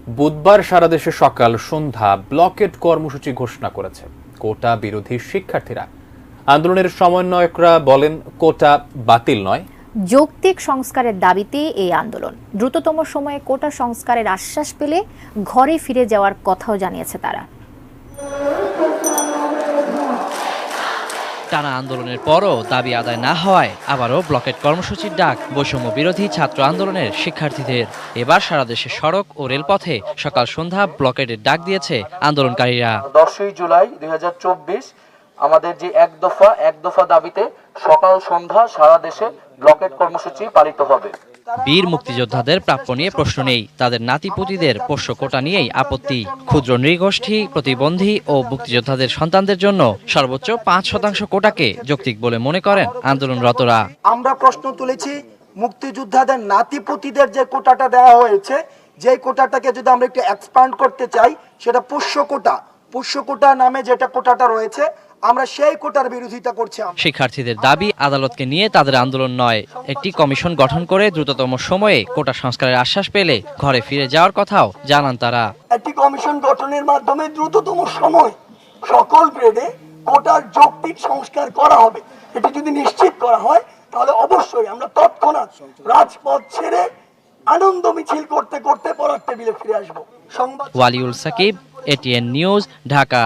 বুধবার সারা দেশে সকাল সন্ধ্যা ব্লকেট কর্মসূচি ঘোষণা করেছে কোটা বিরোধী শিক্ষার্থীরা। আন্দোলনের সমন্বয়করা বলেন, কোটা বাতিল নয়, যৌক্তিক সংস্কারের দাবিতে এই আন্দোলন। দ্রুততম সময়ে কোটা সংস্কারের আশ্বাস পেলে ঘরে ফিরে যাওয়ার কথাও জানিয়েছে তারা। টানা আন্দোলনের পরও দাবি আদায় না হওয়ায় আবারও ব্লকেট কর্মসূচির ডাক বৈষম্য বিরোধী ছাত্র আন্দোলনের শিক্ষার্থীদের। এবার সারা দেশে সড়ক ও রেলপথে সকাল সন্ধ্যা ব্লকেটের ডাক দিয়েছে আন্দোলনকারীরা। 10 জুলাই 2024 আমাদের যে এক দফা দাবিতে সকাল সন্ধ্যা সারা দেশে ব্লকেট কর্মসূচি পালিত হবে। বীর মুক্তিযোদ্ধাদের প্রাপ্য নিয়ে প্রশ্ন নেই, তাদের নাতিপুতিদের পোষ্য কোটা নিয়েই আপত্তি। ক্ষুদ্র নৃগোষ্ঠী, প্রতিবন্ধী ও মুক্তিযোদ্ধাদের সন্তানদের জন্য সর্বোচ্চ 5% কোটাকে যৌক্তিক বলে মনে করেন আন্দোলনরতরা। আমরা প্রশ্ন তুলেছি, মুক্তিযোদ্ধাদের নাতিপুতিদের যে কোটাটা দেওয়া হয়েছে, যে কোটাটাকে যদি আমরা একটু এক্সপ্যান্ড করতে চাই, সেটা পোষ্য কোটা নামে যেটা কোটাটা রয়েছে, আমরা সেই কোটার বিরোধিতা করছি। শিক্ষার্থীদের দাবি আদালতকে নিয়ে তাদের আন্দোলন নয়, একটি কমিশন গঠন করে দ্রুততম সময়ে কোটা সংস্কারের আশ্বাস পেলে ঘরে ফিরে যাওয়ার কথাও জানান তারা। একটি কমিশন গঠনের মাধ্যমে দ্রুততম সময় সকল গ্রেডে কোটার যৌক্তিক সংস্কার করা হবে। এটি যদি নিশ্চিত করা হয়, তাহলে অবশ্যই আমরা তৎক্ষণাৎ রাজপথ ছেড়ে আনন্দ মিছিল করতে করতে পড়ার টেবিলে ফিরে আসবো। Waliul Sakib, ATN news, Dhaka.